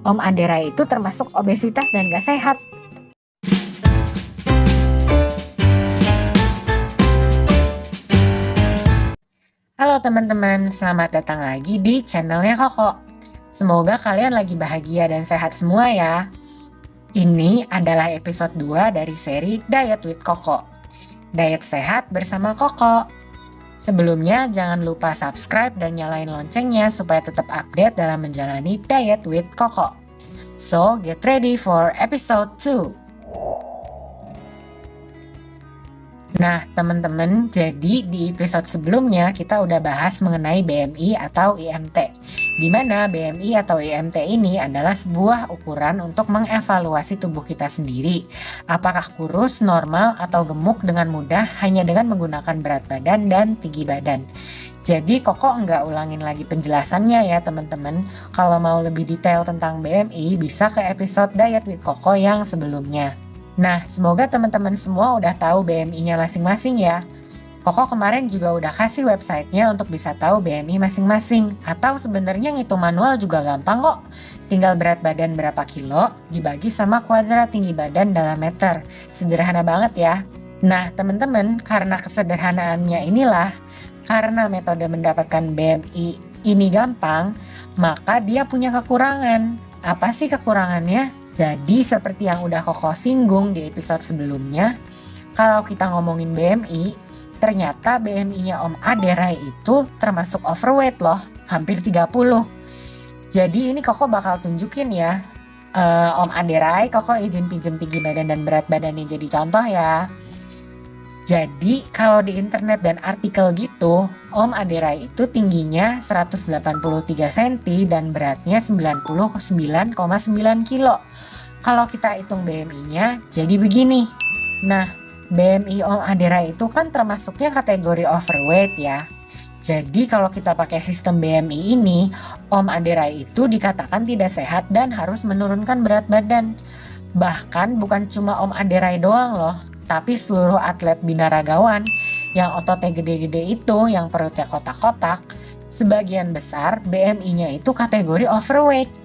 Om Adera itu termasuk obesitas dan gak sehat. Halo teman-teman, selamat datang lagi di channelnya Koko. Semoga kalian lagi bahagia dan sehat semua ya. Ini adalah episode 2 dari seri Diet with Koko. Diet sehat bersama Koko. Sebelumnya jangan lupa subscribe dan nyalain loncengnya supaya tetap update dalam menjalani Diet with Koko. So, get ready for episode 2. Nah, teman-teman, jadi di episode sebelumnya kita udah bahas mengenai BMI atau IMT. Di mana BMI atau IMT ini adalah sebuah ukuran untuk mengevaluasi tubuh kita sendiri. Apakah kurus, normal, atau gemuk dengan mudah hanya dengan menggunakan berat badan dan tinggi badan. Jadi Koko nggak ulangin lagi penjelasannya ya teman-teman. Kalau mau lebih detail tentang BMI bisa ke episode Diet with Koko yang sebelumnya. Nah, semoga teman-teman semua udah tahu BMI-nya masing-masing ya. Koko kemarin juga udah kasih websitenya untuk bisa tahu BMI masing-masing. Atau sebenarnya ngitung manual juga gampang kok. Tinggal berat badan berapa kilo dibagi sama kuadrat tinggi badan dalam meter. Sederhana banget ya. Nah, teman-teman, karena kesederhanaannya inilah, karena metode mendapatkan BMI ini gampang, maka dia punya kekurangan. Apa sih kekurangannya? Jadi seperti yang udah Koko singgung di episode sebelumnya, kalau kita ngomongin BMI, ternyata BMI-nya Om Aderai itu termasuk overweight loh, hampir 30. Jadi ini Koko bakal tunjukin ya, Om Aderai, Koko izin pinjem tinggi badan dan berat badannya jadi contoh ya. Jadi kalau di internet dan artikel gitu, Om Aderai itu tingginya 183 cm dan beratnya 99,9 kilo. Kalau kita hitung BMI-nya jadi begini. Nah, BMI Om Aderai itu kan termasuknya kategori overweight ya. Jadi kalau kita pakai sistem BMI ini, Om Aderai itu dikatakan tidak sehat dan harus menurunkan berat badan. Bahkan bukan cuma Om Aderai doang loh, tapi seluruh atlet binaragawan yang ototnya gede-gede itu, yang perutnya kotak-kotak, sebagian besar BMI-nya itu kategori overweight.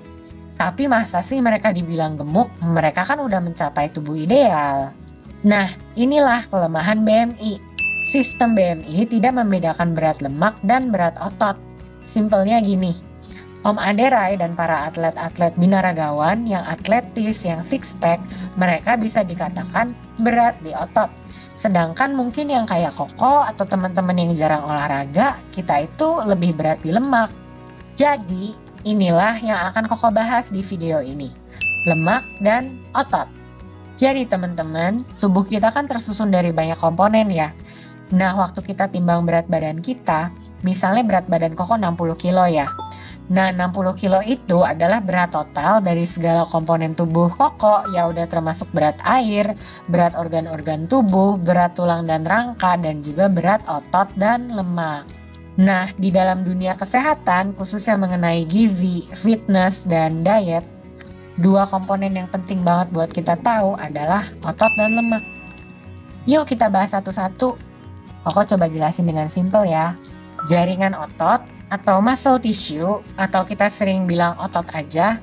Tapi masa sih mereka dibilang gemuk? Mereka kan udah mencapai tubuh ideal. Nah, inilah kelemahan BMI. Sistem BMI tidak membedakan berat lemak dan berat otot. Simpelnya gini, Om Aderai dan para atlet-atlet binaragawan yang atletis, yang six pack, mereka bisa dikatakan berat di otot. Sedangkan mungkin yang kayak Koko atau teman-teman yang jarang olahraga, kita itu lebih berat di lemak. Jadi, inilah yang akan Koko bahas di video ini, lemak dan otot. Jadi teman-teman, tubuh kita kan tersusun dari banyak komponen ya. Nah, waktu kita timbang berat badan kita, misalnya berat badan Koko 60 kilo ya. Nah, 60 kilo itu adalah berat total dari segala komponen tubuh Koko, ya udah termasuk berat air, berat organ-organ tubuh, berat tulang dan rangka, dan juga berat otot dan lemak. Nah, di dalam dunia kesehatan, khususnya mengenai gizi, fitness, dan diet, dua komponen yang penting banget buat kita tahu adalah otot dan lemak. Yuk kita bahas satu-satu. Koko coba jelasin dengan simpel ya. Jaringan otot atau muscle tissue, atau kita sering bilang otot aja,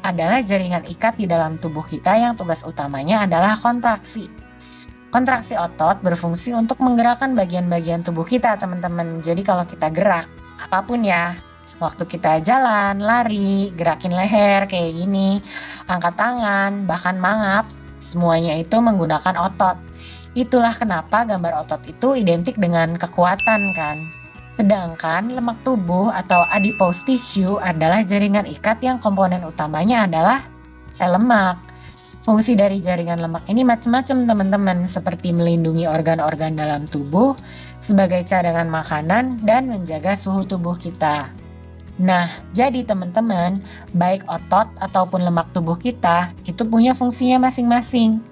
adalah jaringan ikat di dalam tubuh kita yang tugas utamanya adalah kontraksi. Kontraksi otot berfungsi untuk menggerakkan bagian-bagian tubuh kita teman-teman. Jadi kalau kita gerak, apapun ya, waktu kita jalan, lari, gerakin leher kayak gini, angkat tangan, bahkan mangap, semuanya itu menggunakan otot. Itulah kenapa gambar otot itu identik dengan kekuatan kan. Sedangkan lemak tubuh atau adipose tissue adalah jaringan ikat yang komponen utamanya adalah sel lemak. Fungsi dari jaringan lemak ini macam-macam teman-teman, seperti melindungi organ-organ dalam tubuh, sebagai cadangan makanan, dan menjaga suhu tubuh kita. Nah, jadi teman-teman, baik otot ataupun lemak tubuh kita, itu punya fungsinya masing-masing.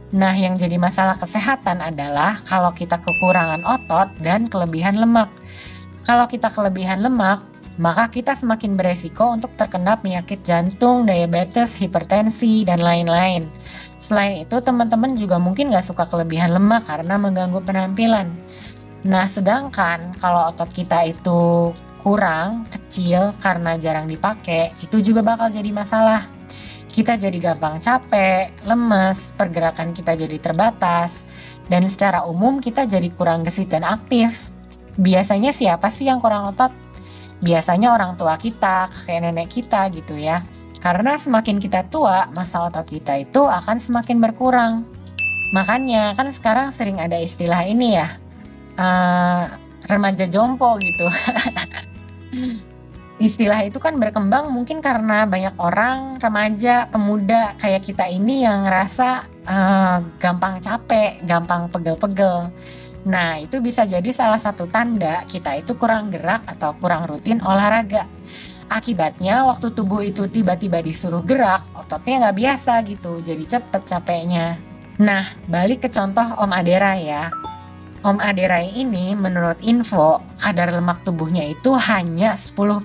Nah, yang jadi masalah kesehatan adalah kalau kita kekurangan otot dan kelebihan lemak. Kalau kita kelebihan lemak, maka kita semakin beresiko untuk terkena penyakit jantung, diabetes, hipertensi, dan lain-lain. Selain itu, teman-teman juga mungkin gak suka kelebihan lemak karena mengganggu penampilan. Nah, sedangkan kalau otot kita itu kurang, kecil, karena jarang dipakai, itu juga bakal jadi masalah. Kita jadi gampang capek, lemes, pergerakan kita jadi terbatas, dan secara umum kita jadi kurang gesit dan aktif. Biasanya siapa sih yang kurang otot? Biasanya orang tua kita, kakek nenek kita gitu ya. Karena semakin kita tua, masa otot kita itu akan semakin berkurang. Makanya kan sekarang sering ada istilah ini ya, remaja jompo gitu. Istilah itu kan berkembang mungkin karena banyak orang, remaja, pemuda kayak kita ini yang ngerasa gampang capek, gampang pegel-pegel. Nah, itu bisa jadi salah satu tanda kita itu kurang gerak atau kurang rutin olahraga. Akibatnya waktu tubuh itu tiba-tiba disuruh gerak, ototnya nggak biasa gitu, jadi cepet capeknya. Nah, balik ke contoh Om Aderai ya. Om Aderai ini menurut info, kadar lemak tubuhnya itu hanya 10%.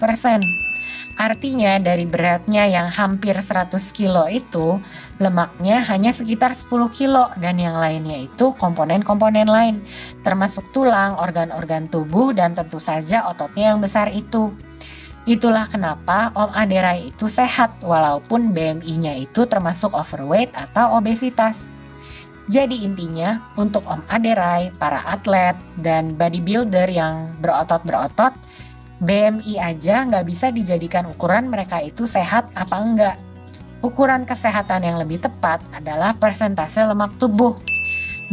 Artinya dari beratnya yang hampir 100 kilo itu, lemaknya hanya sekitar 10 kilo dan yang lainnya itu komponen-komponen lain, termasuk tulang, organ-organ tubuh, dan tentu saja ototnya yang besar itu. Itulah kenapa Om Aderai itu sehat walaupun BMI-nya itu termasuk overweight atau obesitas. Jadi intinya untuk Om Aderai, para atlet, dan bodybuilder yang berotot-berotot, BMI aja nggak bisa dijadikan ukuran mereka itu sehat apa enggak. Ukuran kesehatan yang lebih tepat adalah persentase lemak tubuh.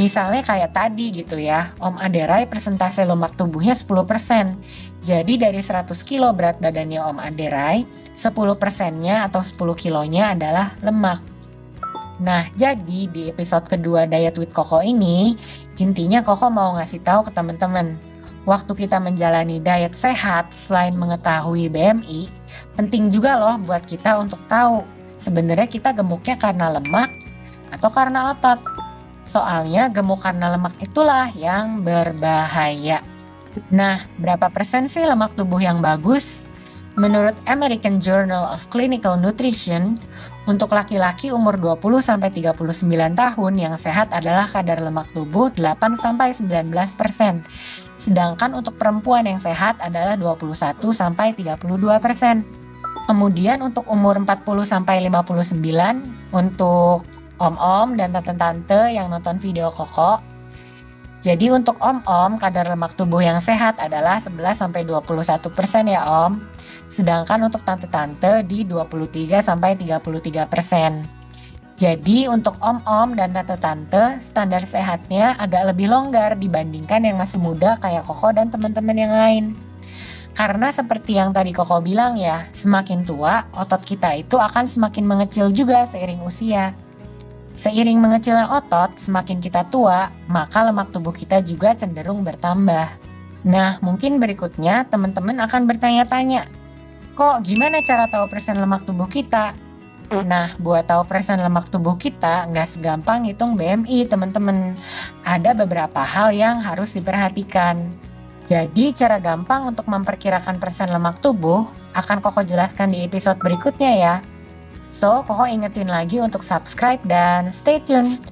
Misalnya kayak tadi gitu ya, Om Aderai persentase lemak tubuhnya 10%. Jadi dari 100 kilo berat badannya Om Aderai, 10%-nya atau 10 kilonya adalah lemak. Nah, jadi di episode kedua Diet with Koko ini, intinya Koko mau ngasih tahu ke teman-teman, waktu kita menjalani diet sehat, selain mengetahui BMI, penting juga loh buat kita untuk tahu sebenarnya kita gemuknya karena lemak atau karena otot. Soalnya gemuk karena lemak itulah yang berbahaya. Nah, berapa persen sih lemak tubuh yang bagus? Menurut American Journal of Clinical Nutrition, untuk laki-laki umur 20-39 tahun yang sehat adalah kadar lemak tubuh 8-19%. Sedangkan untuk perempuan yang sehat adalah 21-32%. Kemudian untuk umur 40-59 untuk om-om dan tante-tante yang nonton video Koko. Jadi untuk om-om kadar lemak tubuh yang sehat adalah 11-21% ya om. Sedangkan untuk tante-tante di 23-33%. Jadi untuk om-om dan tante-tante standar sehatnya agak lebih longgar dibandingkan yang masih muda kayak Koko dan teman-teman yang lain. Karena seperti yang tadi Koko bilang ya, semakin tua otot kita itu akan semakin mengecil juga seiring usia. Seiring mengecilnya otot, semakin kita tua, maka lemak tubuh kita juga cenderung bertambah. Nah, mungkin berikutnya teman-teman akan bertanya-tanya, kok gimana cara tahu persen lemak tubuh kita? Nah, buat tahu persen lemak tubuh kita, nggak segampang hitung BMI teman-teman. Ada beberapa hal yang harus diperhatikan. Jadi, cara gampang untuk memperkirakan persen lemak tubuh akan Koko jelaskan di episode berikutnya ya. So, Koko ingetin lagi untuk subscribe dan stay tune.